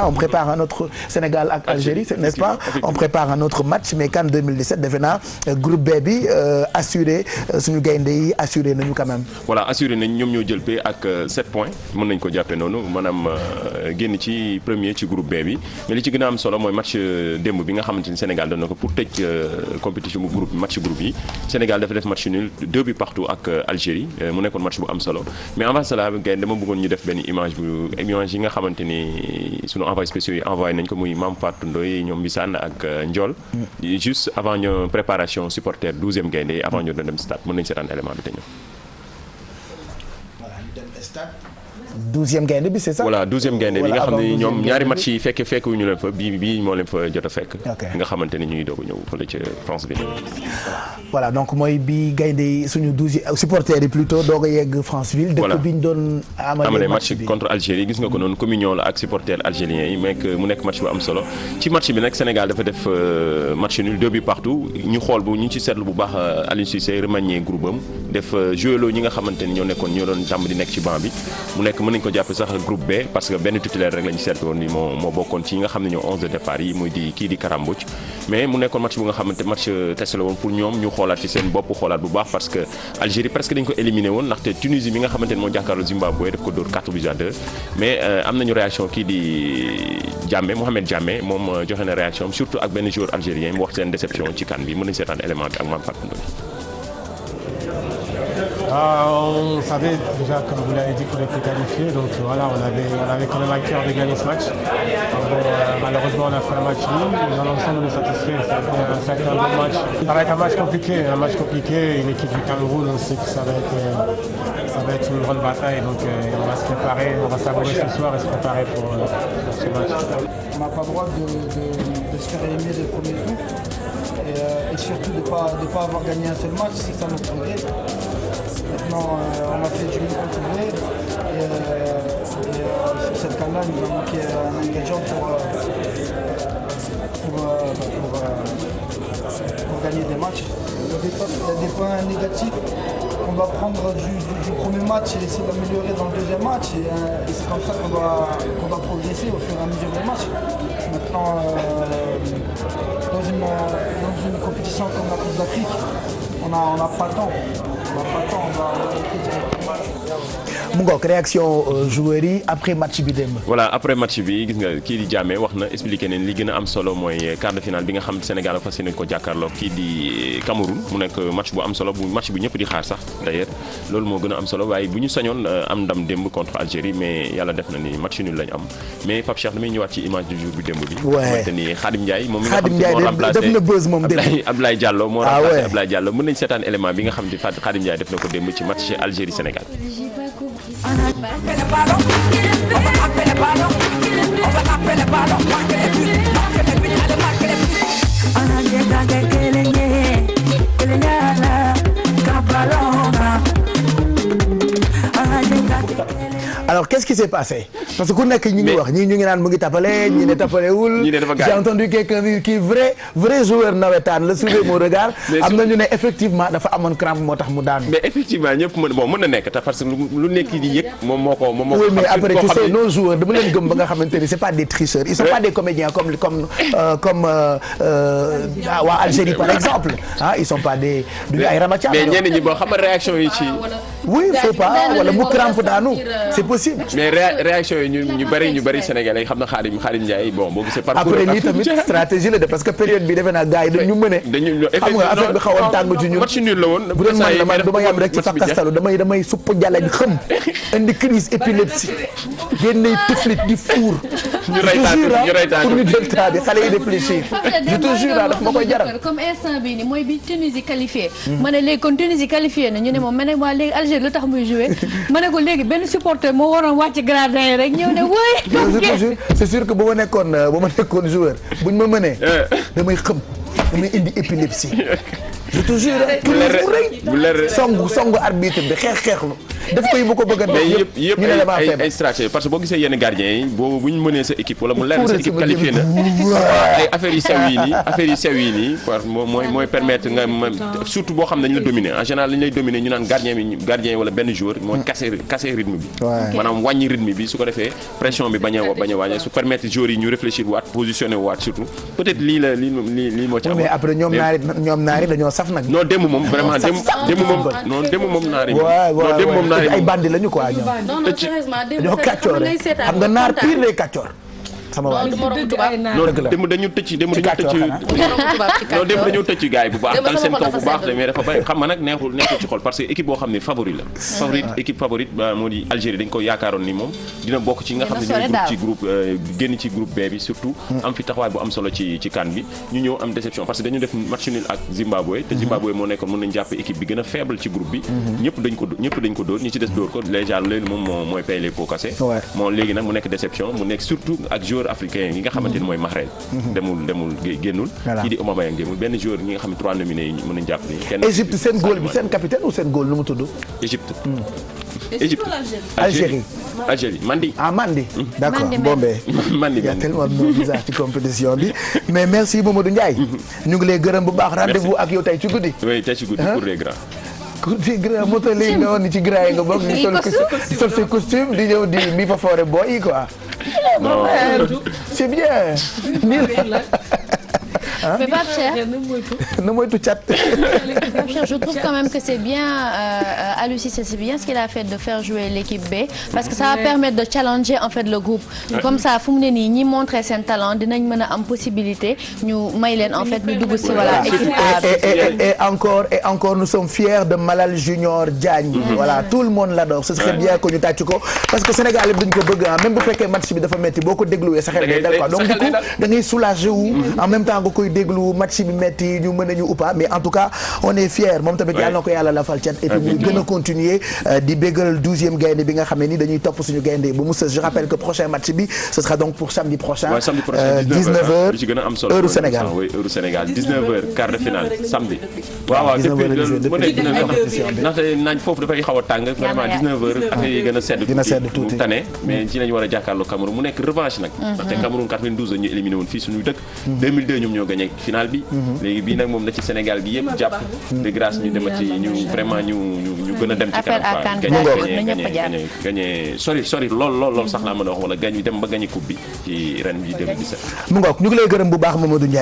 On prépare un autre Sénégal ak Algérie n'est-ce pas? On prépare un autre match mais CAN 2017 defe naa groupe B bi assuré suñu gaynde yi assuré nañu quand même. Voilà assuré nañ ñoom ñoo jël paie ak 7 points mën nañ ko jàppee noonu maanaam génn ci premier ci groupe B bi mais li ci gën a am solo mooy match démb bi nga xamante ni Sénégal doon na ko pour tëj compétition bu groupe match groupe yi Sénégal dafa def match nul 2 buts partout ak Algérie mu nekkoon match bu am solo mais avant cela gaynde dama bëggoon ñu def benn image yi nga xamante ni envoyé spéciaux yi envoyé nañ ko muy Mame Fatou Ndoye ñoom Bissane ak Ndiol juste avant ñu préparation supporter 12e gaynde avant ñu doon dem stade mën nañu seetaan élément bi te ñëw. Voilà ñu dem stade 12e gaynde bi c'est ça. Voilà 12e gaynde bi nga xam ne ñoom ñaari match yi fekk wu ñu leen fa bii moo leen fa jot a fekk. nga xamante ni ñu ngi doog a ñëw fële ca France bi. voilà donc mooy bi gaynde yi suñu 12 supporters yi plutôt doog a yegg Franceville. dëkk bi ñu doon amalee match bi contre Algérie gis nga ko noonu communion la ak supporters algériens yi mu nekk match bu am solo ci match bi nag Sénégal dafa def match nul 2 buts partout ñu xool bu ñu ci seetlu bu baax Aliou Cissé remanié groupe am def joué loo ñi nga xamante ni ñoo doon tàmm di nekk ci banc bi mu nekk mën nañu ko jàppe sax groupe B parce que benn titulaire rek lañu seetlu woon ni moo bokkoon ci ñi nga xam ne ñoo 11 de départ yi muy di kii di Karambouch mais mu nekkoon match bu nga xamante match test la woon pour ñoom ñu xoolaat ci seen bopp xoolaat bu baax parce que Algérie presque dañ ko éliminé woon ndaxte Tunisie mi nga xamante ne moo jàkkaarloo Zimbabwe daf ko dóor 4 buts à 2 mais am nañu réaction kii di Mohamed Diamé moom joxe na réaction surtout ak benn joueur algérien mu wax seen déception ci CAN bi mën nañu seetaan élément bi ak Mame Fatou Ndoye. On savait déjà, comme vous l'avez dit, qu'on était qualifié, donc voilà, on avait quand même à cœur de gagner ce match. Malheureusement, on a fait un match nul, mais dans l'ensemble, on est satisfait. Ça a été un bon match. Ça va être un match compliqué, une équipe du Cameroun, on sait que ça va être une grande bataille, donc on va se préparer, on va savourer ce soir et se préparer pour ce match. On n'a pas le droit de se faire éliminer dès le premier tour. Et surtout de ne pas avoir gagné un seul match, c'est ça notre regret. Maintenant, on a fait du mieux qu'on pouvait et sur cette CAN-là, il nous a manqué un ingrédient pour gagner des matchs. Il y a des points négatifs qu'on doit prendre du premier match et essayer d'améliorer dans le deuxième match. Et c'est comme ça qu'on doit progresser au fur et à mesure des matchs. Maintenant, dans une compétition comme la Coupe d'Afrique, on n'a pas le temps. mu ngoog réaction joueurs yi après match bi démb. voilà après match bi gis nga kii di Diamé wax na expliqué ne li gën a am solo mooy quart de finale bi nga xam Sénégal fas yéene ko jàkkaarloo kii di Cameroun mu nekk match bu am solo match bu ñëpp di xaar sax d'ailleurs loolu moo gën a am solo waaye bu ñu sañoon am ndam démb contre Algérie mais yàlla def na ni match nul lañ am mais Pape Cheikh damay ñëwaat ci image du jour bi démb bi. waaw xamante ni Khadim Ndiaye moom mi nga xam ne moo remplacé def na buzz moom démb Abdoulaye Diallo moo remplacé Abdoulaye Diallo mën nañ seetaan élément bi nga xam ne Khadim Ndiaye def na ko démb ci match Algérie Sénégal. Alors qu'est-ce qui s'est passé parce que ku nekk ñi ngi wax ñii ñu ngi naan mu ngi tapale ñi ne tapalewul j'ai entendu quelqu'un qui vrai joueur nawetaan la suivez mon regard am na ñu ne effectivement dafa amoon crampe moo tax mu daanu mais effectivement ñëpp mën na nekk parce que lu nekk di yëg moom moo ko oui mais après tu sais nos joueurs dama leen gëm ba nga xamante ni c'est pas des tricheurs ils sont pas des comédiens comme waa Algérie par exemple ils sont pas des duñu ay Ramatiam mais ñenn ñi boo xam nga réaction yi ci oui faut pas wala mu crampe daanu c'est possible mais réaction yi ñu bari Sénégalais yi xam na Khadim Ndiaye bon boo gisee parcours après lii tamit stratégie la de parce que période bi defe naa gars yi dañu mëne xam nga affaire bi xawoon tàng ci ñun match nul la woon bu doon man du ma yam rek ci fakkastalu damay supp jàllañ xëm indi crise épilepsie génne tiflit di fuur ñu reytaan pour ñu jël temps bi xale yi réfléchir je te jure daf ma koy jaral comme instant bi ni mooy bi Tunisie qualifié ma ne léegi kon Tunisie qualifié na ñu ne moom ma ne waa léegi Algérie lu tax muy joué ma ne ko léegi benn supporter moo waroon wàcc gradin yi rek ñëw ne wooy c'est sûr que bu ma nekkoon joueur buñ ma mënee damay xëm damay indi épilepsie je te jure bu leer songu arbitre bi xeexlu daf koy bu ko bëgg a def yëpp ñu ne damaa feebar ay stratégie parce que boo gisee yenn gardien yi boobu bu ñu mënee sa équipe wala mu leer sa équipe qualifié na ay affaires yi sew yi nii mooy permettre nga surtout boo xam ne dañu la dominer en général dañu lay dominer ñu naan gardien yi wala benn joueur mooy casser rythme bi maanaam wàññi rythme bi su ko defee pression bi bañ a wàññi su permettre joueurs yi ñu réfléchir waat positionner waat surtout peut-être lii moo ci am mais après ñoom naari dañoo saf nag non démb moom vraiment démb moom naari ay bandi lañu quoi ñoom. non sérieusement dañoo kàccoor xam nga naar pire lay kàccoor. sama waa démb dañu tëcc démb dañoo tëcc gars yi bu baax dal seen kaw bu baax mais dafa bari xam nga nag neexul ci xol parce que équipe boo xam ne favori la équipe favorite moo di Algérie dañ ko yaakaaroon ni moom dina bokk ci nga xam ne ñooy ci groupe génn ci groupe B bi surtout am fi taxawaay bu am solo ci CAN bi ñu ñëw am déception parce que dañu def match nul ak Zimbabwe te Zimbabwe moo nekkoon mën nañu jàpp équipe bi gën a faible ci groupe bi ñëpp dañ ko dóor ñi ci des dóor ko déjà léegi moom mooy paye les pots cassés moo léegi nag mu nekk déception mu nekk surtout ak joueur africain yi nga xamante ni mooy Mahrez demul génnul kii di Aubameyang génnul benn joueur ñi nga xam ne 3 nominés yi mën nañu jàpp ni kenn Égypte seen góol bi seen capitaine ou seen góol nu mu tudd Égypte Algérie Mandi d'accord Bombé Mandi y a tellement de noms bizarres ci compétition bi mais merci Mamadou Ndiaye ñu ngi lay gërëm bu baax rendez-vous ak yow tey ci guddi oui tey ci guddi pour les grands ci grand moto léegi nga woon ni ci grand yi nga bokk di sol ses costume di ñëw di mi fa foore boy yi quoi c'est bien mais Pape Cheikh na moytu cat Pape Cheikh je trouve quand même que c'est bien Aliou Cissé c'est bien ce qu'il a fait de faire jouer l'équipe B parce que ça va permettre de challenger en fait le groupe comme ça fu mu ne nii ñi montrer seen talent dinañ mën a am possibilité ñu may leen en fait ñu dugg si voilà équipe A et encore nous sommes fiers de Malal Junior Diagne voilà tout le monde l'adore ce serait bien que ñu tàcc ko parce que Sénégal yëpp dañ ko bëgg même bu fekkee match bi dafa metti boo ko dégluwee sa xel day dal quoi donc du coup da ngay soulager wu en même temps nga koy déglu match bi metti ñu mën nañu ou pas mais en tout cas on est fiers moom tamit yàlla na ko yàlla lafal cat et puis muy gën a continuer di béggal 12e gaynde bi nga xam ne ni dañuy topp suñu gaynde bu mu sës je rappelle que prochain match bi ce sera donc pour samedi prochain 19h heure Sénégal heure Sénégal 19h quart de finale samedi waaw ndaxte naaj foofu dafay xaw a tàng vraiment 19h affaire yi gën a sedd tuuti tane mais ci lañu war a jàkkaarloo Cameroun mu nekk revanche nag ndaxte Cameroun 92 la ñu éliminé woon fii suñu dëkk 2002 ñoom ñoo gagné finale bi léegi bii nag moom na ci Sénégal gi yëpp jàpp de grâce ñu demati ñu vraiment ñu gën a dem ci kanam gagné sori lool sax laa mën a wax wala gañ dem ba gagné coupe bi ci ren bi 2017 mu ngoog ñu ngi lay gërëm bu baax Mamadou Ndiaye